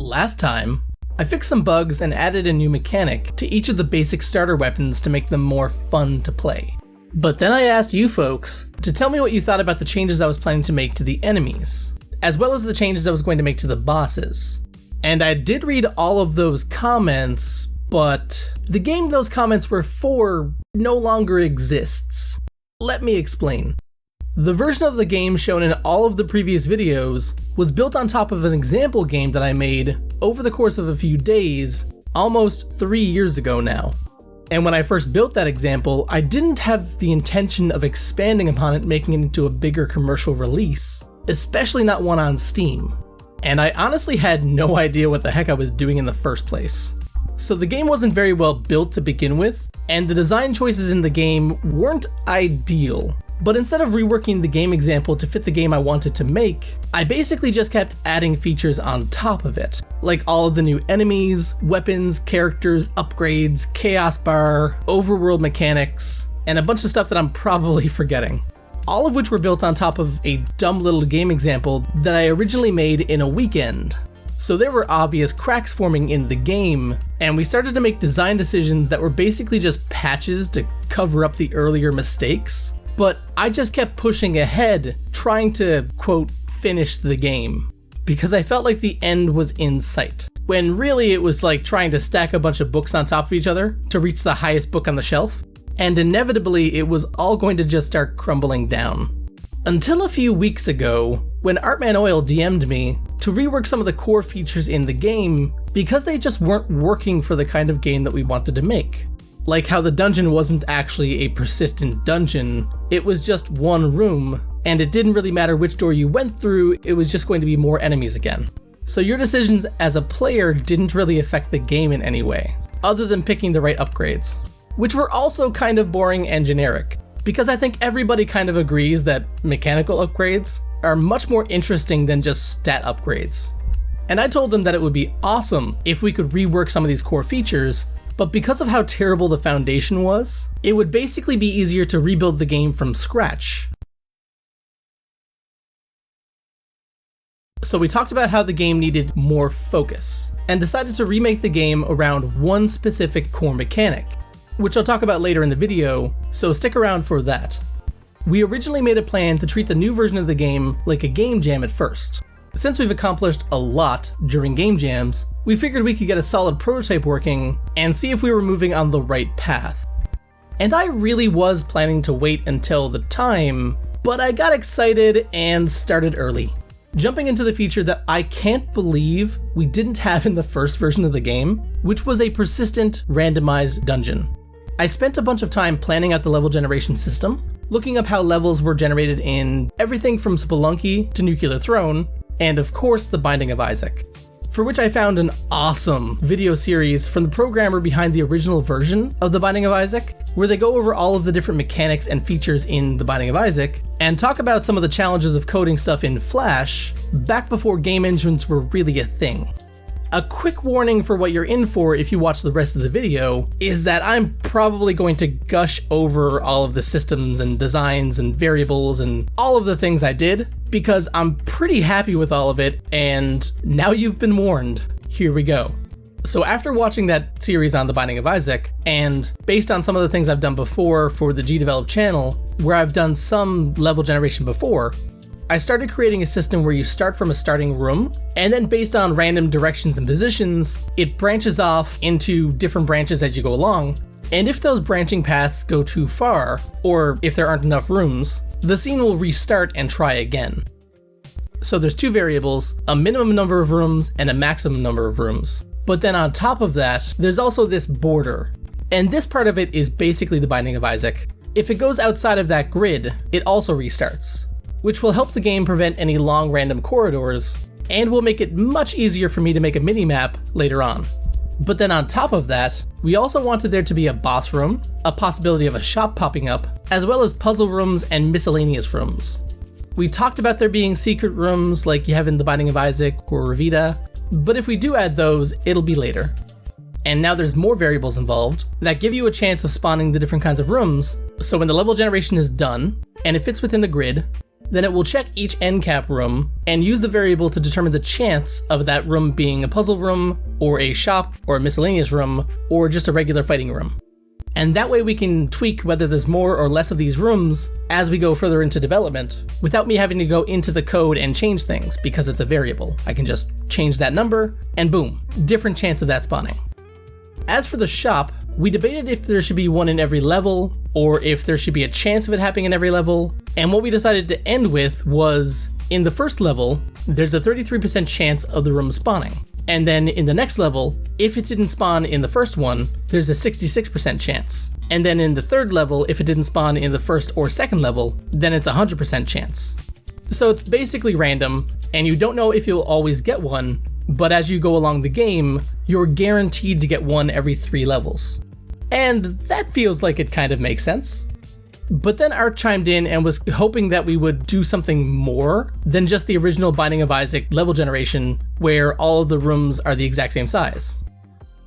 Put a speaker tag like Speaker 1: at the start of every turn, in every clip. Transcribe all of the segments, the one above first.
Speaker 1: Last time, I fixed some bugs and added a new mechanic to each of the basic starter weapons to make them more fun to play. But then I asked you folks to tell me what you thought about the changes I was planning to make to the enemies, as well as the changes I was going to make to the bosses. And I did read all of those comments, but the game those comments were for no longer exists. Let me explain. The version of the game shown in all of the previous videos was built on top of an example game that I made over the course of a few days, almost 3 years ago now. And when I first built that example, I didn't have the intention of expanding upon it, making it into a bigger commercial release, especially not one on Steam. And I honestly had no idea what the heck I was doing in the first place. So the game wasn't very well built to begin with, and the design choices in the game weren't ideal. But instead of reworking the game example to fit the game I wanted to make, I basically just kept adding features on top of it. Like all of the new enemies, weapons, characters, upgrades, chaos bar, overworld mechanics, and a bunch of stuff that I'm probably forgetting. All of which were built on top of a dumb little game example that I originally made in a weekend. So there were obvious cracks forming in the game, and we started to make design decisions that were basically just patches to cover up the earlier mistakes. But I just kept pushing ahead, trying to, quote, finish the game, because I felt like the end was in sight, when really it was like trying to stack a bunch of books on top of each other to reach the highest book on the shelf, and inevitably it was all going to just start crumbling down. Until a few weeks ago, when Artman Oil DM'd me to rework some of the core features in the game because they just weren't working for the kind of game that we wanted to make. Like how the dungeon wasn't actually a persistent dungeon, it was just one room, and it didn't really matter which door you went through, it was just going to be more enemies again. So your decisions as a player didn't really affect the game in any way, other than picking the right upgrades. Which were also kind of boring and generic, because I think everybody kind of agrees that mechanical upgrades are much more interesting than just stat upgrades. And I told them that it would be awesome if we could rework some of these core features, but because of how terrible the foundation was, it would basically be easier to rebuild the game from scratch. So we talked about how the game needed more focus, and decided to remake the game around one specific core mechanic, which I'll talk about later in the video, so stick around for that. We originally made a plan to treat the new version of the game like a game jam at first. Since we've accomplished a lot during game jams, we figured we could get a solid prototype working and see if we were moving on the right path. And I really was planning to wait until the time, but I got excited and started early, jumping into the feature that I can't believe we didn't have in the first version of the game, which was a persistent randomized dungeon. I spent a bunch of time planning out the level generation system, looking up how levels were generated in everything from Spelunky to Nuclear Throne, and of course the Binding of Isaac, for which I found an awesome video series from the programmer behind the original version of the Binding of Isaac, where they go over all of the different mechanics and features in the Binding of Isaac, and talk about some of the challenges of coding stuff in Flash, back before game engines were really a thing. A quick warning for what you're in for if you watch the rest of the video is that I'm probably going to gush over all of the systems and designs and variables and all of the things I did, because I'm pretty happy with all of it, and now you've been warned. Here we go. So after watching that series on the Binding of Isaac, and based on some of the things I've done before for the GDevelop channel, where I've done some level generation before, I started creating a system where you start from a starting room, and then based on random directions and positions, it branches off into different branches as you go along, and if those branching paths go too far, or if there aren't enough rooms, the scene will restart and try again. So there's two variables, a minimum number of rooms and a maximum number of rooms. But then on top of that, there's also this border, and this part of it is basically the Binding of Isaac. If it goes outside of that grid, it also restarts, which will help the game prevent any long random corridors, and will make it much easier for me to make a mini-map later on. But then on top of that, we also wanted there to be a boss room, a possibility of a shop popping up, as well as puzzle rooms and miscellaneous rooms. We talked about there being secret rooms like you have in the Binding of Isaac or Revita, but if we do add those, it'll be later. And now there's more variables involved that give you a chance of spawning the different kinds of rooms, so when the level generation is done, and it fits within the grid, then it will check each end cap room and use the variable to determine the chance of that room being a puzzle room, or a shop, or a miscellaneous room, or just a regular fighting room. And that way we can tweak whether there's more or less of these rooms as we go further into development, without me having to go into the code and change things, because it's a variable. I can just change that number, and boom, different chance of that spawning. As for the shop, we debated if there should be one in every level, or if there should be a chance of it happening in every level, and what we decided to end with was, in the first level, there's a 33% chance of the room spawning. And then in the next level, if it didn't spawn in the first one, there's a 66% chance. And then in the third level, if it didn't spawn in the first or second level, then it's a 100% chance. So it's basically random, and you don't know if you'll always get one, but as you go along the game, you're guaranteed to get one every 3 levels. And that feels like it kind of makes sense. But then Art chimed in and was hoping that we would do something more than just the original Binding of Isaac level generation, where all of the rooms are the exact same size.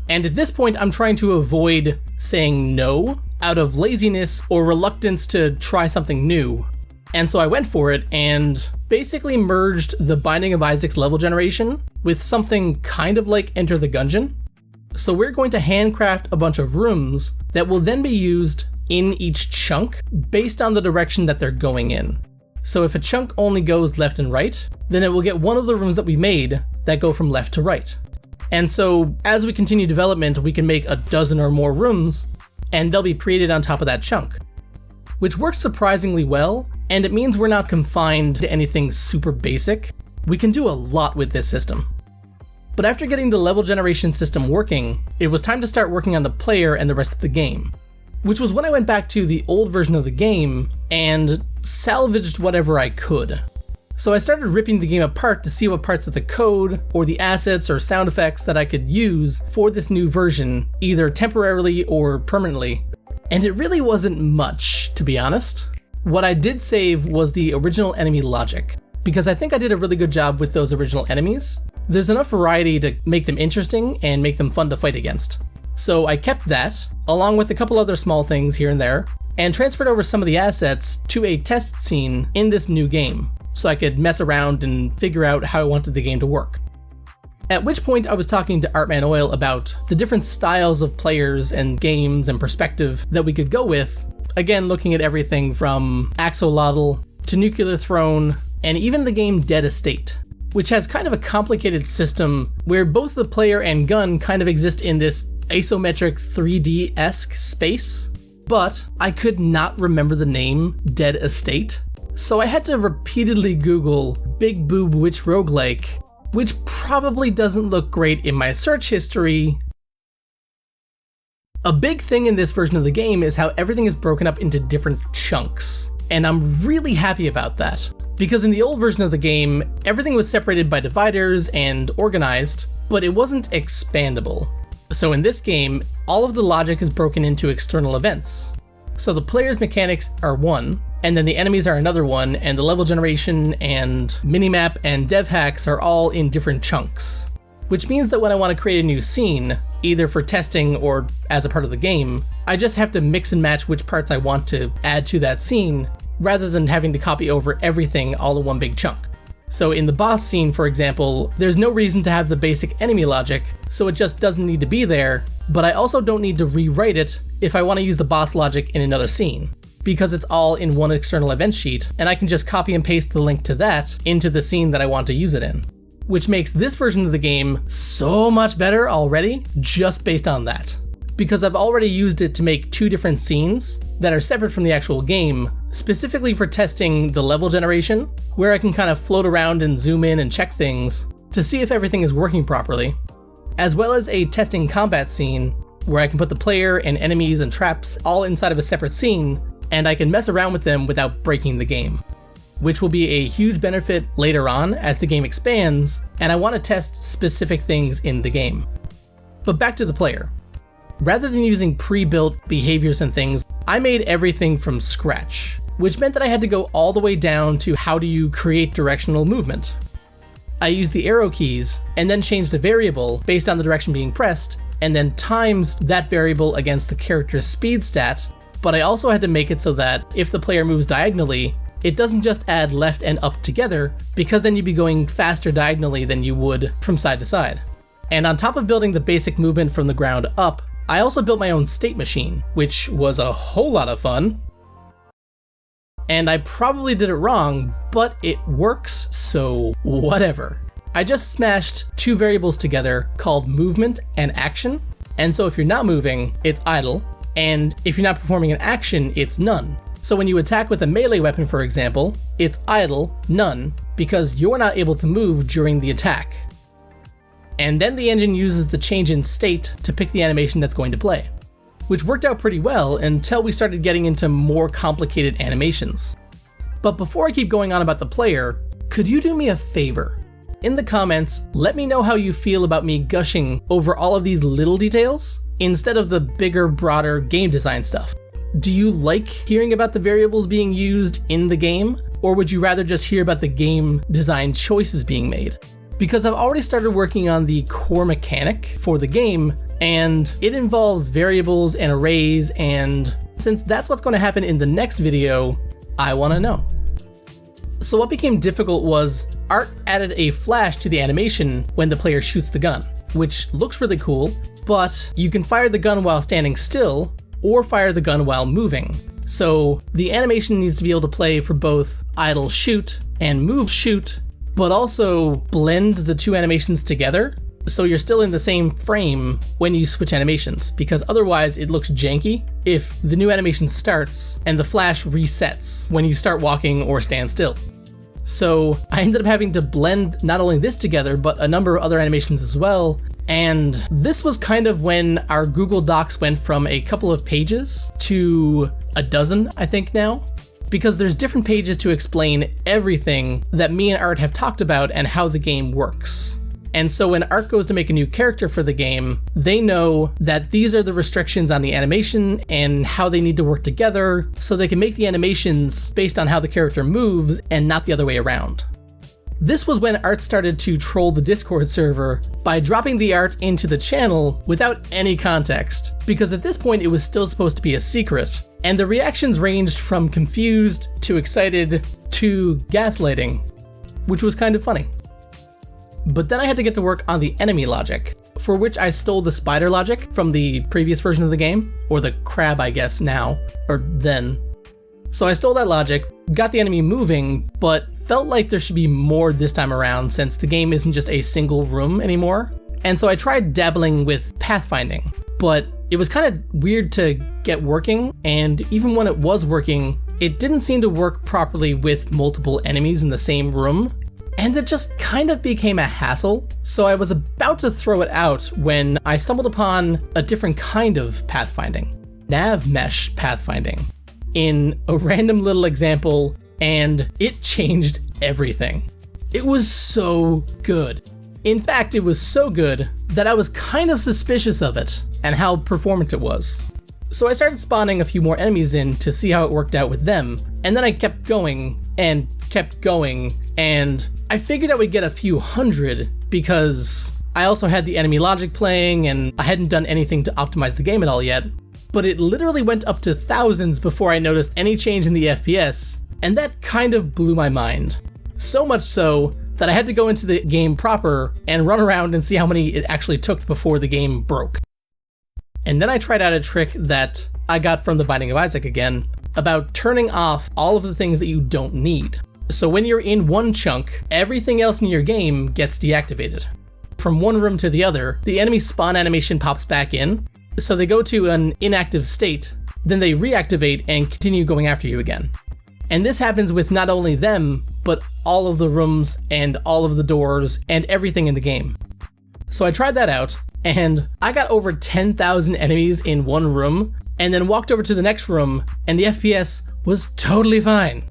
Speaker 1: And at this point, I'm trying to avoid saying no out of laziness or reluctance to try something new. And so I went for it and basically merged the Binding of Isaac's level generation with something kind of like Enter the Gungeon. So we're going to handcraft a bunch of rooms that will then be used in each chunk based on the direction that they're going in. So if a chunk only goes left and right, then it will get one of the rooms that we made that go from left to right. And so as we continue development, we can make a dozen or more rooms, and they'll be created on top of that chunk, which works surprisingly well, and it means we're not confined to anything super basic. We can do a lot with this system. But after getting the level generation system working, it was time to start working on the player and the rest of the game, which was when I went back to the old version of the game and salvaged whatever I could. So I started ripping the game apart to see what parts of the code, or the assets or sound effects that I could use for this new version, either temporarily or permanently. And it really wasn't much, to be honest. What I did save was the original enemy logic, because I think I did a really good job with those original enemies. There's enough variety to make them interesting and make them fun to fight against. So I kept that, along with a couple other small things here and there, and transferred over some of the assets to a test scene in this new game, so I could mess around and figure out how I wanted the game to work. At which point I was talking to Artman Oil about the different styles of players and games and perspective that we could go with, again looking at everything from Axolotl to Nuclear Throne, and even the game Dead Estate, which has kind of a complicated system where both the player and gun kind of exist in this isometric 3D-esque space, but I could not remember the name Dead Estate. So I had to repeatedly Google Big Boob Witch Roguelike, which probably doesn't look great in my search history. A big thing in this version of the game is how everything is broken up into different chunks, and I'm really happy about that. Because in the old version of the game, everything was separated by dividers and organized, but it wasn't expandable. So in this game, all of the logic is broken into external events. So the player's mechanics are one, and then the enemies are another one, and the level generation and minimap and dev hacks are all in different chunks. Which means that when I want to create a new scene, either for testing or as a part of the game, I just have to mix and match which parts I want to add to that scene, rather than having to copy over everything all in one big chunk. So in the boss scene, for example, there's no reason to have the basic enemy logic, so it just doesn't need to be there, but I also don't need to rewrite it if I want to use the boss logic in another scene, because it's all in one external event sheet, and I can just copy and paste the link to that into the scene that I want to use it in. Which makes this version of the game so much better already, just based on that. Because I've already used it to make 2 different scenes that are separate from the actual game, specifically for testing the level generation, where I can kind of float around and zoom in and check things to see if everything is working properly, as well as a testing combat scene where I can put the player and enemies and traps all inside of a separate scene, and I can mess around with them without breaking the game, which will be a huge benefit later on as the game expands, and I want to test specific things in the game. But back to the player. Rather than using pre-built behaviors and things, I made everything from scratch, which meant that I had to go all the way down to how do you create directional movement. I used the arrow keys and then changed the variable based on the direction being pressed, and then times that variable against the character's speed stat, but I also had to make it so that if the player moves diagonally, it doesn't just add left and up together, because then you'd be going faster diagonally than you would from side to side. And on top of building the basic movement from the ground up, I also built my own state machine, which was a whole lot of fun. And I probably did it wrong, but it works, so whatever. I just smashed two variables together called movement and action. And so if you're not moving, it's idle. And if you're not performing an action, it's none. So when you attack with a melee weapon, for example, it's idle, none, because you're not able to move during the attack. And then the engine uses the change in state to pick the animation that's going to play, which worked out pretty well until we started getting into more complicated animations. But before I keep going on about the player, could you do me a favor? In the comments, let me know how you feel about me gushing over all of these little details instead of the bigger, broader game design stuff. Do you like hearing about the variables being used in the game, or would you rather just hear about the game design choices being made? Because I've already started working on the core mechanic for the game, and it involves variables and arrays, and since that's what's going to happen in the next video, I want to know. So what became difficult was Art added a flash to the animation when the player shoots the gun, which looks really cool, but you can fire the gun while standing still, or fire the gun while moving. So the animation needs to be able to play for both idle shoot and move shoot, but also blend the two animations together, so you're still in the same frame when you switch animations, because otherwise it looks janky if the new animation starts and the flash resets when you start walking or stand still. So I ended up having to blend not only this together, but a number of other animations as well, and this was kind of when our Google Docs went from a couple of pages to a dozen, I think now. Because there's different pages to explain everything that me and Art have talked about and how the game works. And so when Art goes to make a new character for the game, they know that these are the restrictions on the animation and how they need to work together so they can make the animations based on how the character moves and not the other way around. This was when Art started to troll the Discord server by dropping the art into the channel without any context, because at this point it was still supposed to be a secret, and the reactions ranged from confused to excited to gaslighting, which was kind of funny. But then I had to get to work on the enemy logic, for which I stole the spider logic from the previous version of the game, or the crab I guess now, or then. So I stole that logic, got the enemy moving, but felt like there should be more this time around since the game isn't just a single room anymore. And so I tried dabbling with pathfinding, but it was kind of weird to get working, and even when it was working, it didn't seem to work properly with multiple enemies in the same room, and it just kind of became a hassle. So I was about to throw it out when I stumbled upon a different kind of pathfinding, navmesh pathfinding, in a random little example, and it changed everything. It was so good. In fact, it was so good that I was kind of suspicious of it and how performant it was. So I started spawning a few more enemies in to see how it worked out with them, and then I kept going, and I figured I would get a few hundred because I also had the enemy logic playing and I hadn't done anything to optimize the game at all yet. But it literally went up to thousands before I noticed any change in the FPS, and that kind of blew my mind. So much so that I had to go into the game proper and run around and see how many it actually took before the game broke. And then I tried out a trick that I got from The Binding of Isaac again, about turning off all of the things that you don't need. So when you're in one chunk, everything else in your game gets deactivated. From one room to the other, the enemy spawn animation pops back in, so they go to an inactive state, then they reactivate and continue going after you again. And this happens with not only them, but all of the rooms and all of the doors and everything in the game. So I tried that out, and I got over 10,000 enemies in one room, and then walked over to the next room, and the FPS was totally fine.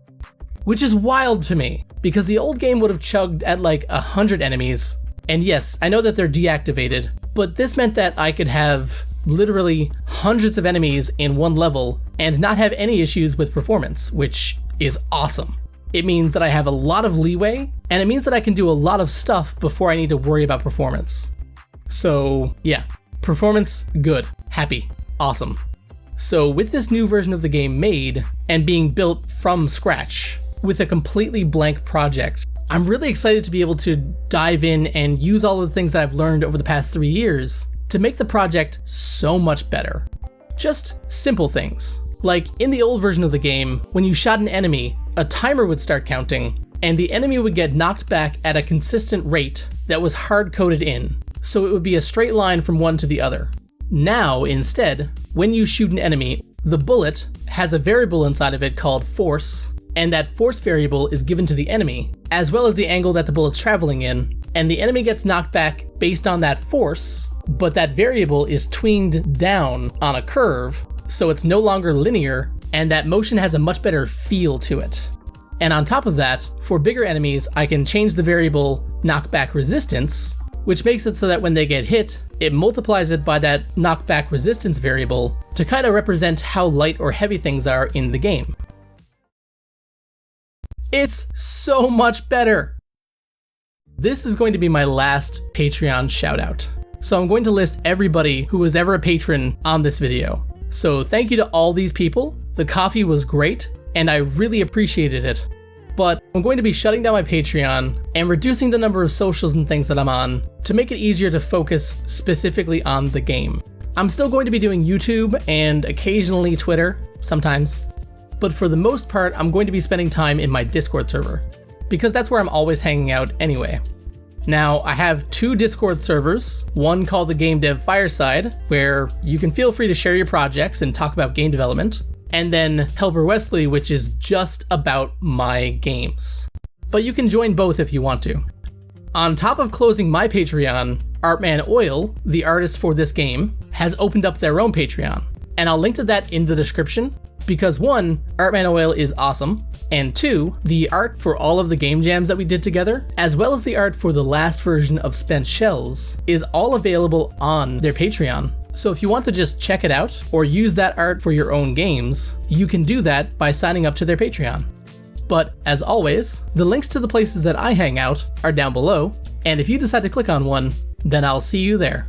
Speaker 1: Which is wild to me, because the old game would have chugged at like 100 enemies, and yes, I know that they're deactivated, but this meant that I could have literally hundreds of enemies in one level and not have any issues with performance, which is awesome. It means that I have a lot of leeway, and it means that I can do a lot of stuff before I need to worry about performance. So yeah, performance, good, happy, awesome. So with this new version of the game made and being built from scratch, with a completely blank project. I'm really excited to be able to dive in and use all of the things that I've learned over the past 3 years to make the project so much better. Just simple things. Like in the old version of the game, when you shot an enemy, a timer would start counting, and the enemy would get knocked back at a consistent rate that was hard-coded in, so it would be a straight line from one to the other. Now, instead, when you shoot an enemy, the bullet has a variable inside of it called force, and that force variable is given to the enemy, as well as the angle that the bullet's traveling in, and the enemy gets knocked back based on that force, but that variable is tweened down on a curve, so it's no longer linear, and that motion has a much better feel to it. And on top of that, for bigger enemies, I can change the variable knockback resistance, which makes it so that when they get hit, it multiplies it by that knockback resistance variable to kind of represent how light or heavy things are in the game. It's so much better! This is going to be my last Patreon shoutout. So I'm going to list everybody who was ever a patron on this video. So thank you to all these people. The coffee was great, and I really appreciated it. But I'm going to be shutting down my Patreon and reducing the number of socials and things that I'm on to make it easier to focus specifically on the game. I'm still going to be doing YouTube and occasionally Twitter, sometimes. But for the most part, I'm going to be spending time in my Discord server, because that's where I'm always hanging out anyway. Now, I have 2 Discord servers, one called the GameDev Fireside, where you can feel free to share your projects and talk about game development, and then Helper Wesley, which is just about my games. But you can join both if you want to. On top of closing my Patreon, Artman Oil, the artist for this game, has opened up their own Patreon, and I'll link to that in the description, because 1, Artman Oil is awesome, and 2, the art for all of the game jams that we did together, as well as the art for the last version of Spent Shells, is all available on their Patreon. So if you want to just check it out, or use that art for your own games, you can do that by signing up to their Patreon. But as always, the links to the places that I hang out are down below, and if you decide to click on one, then I'll see you there.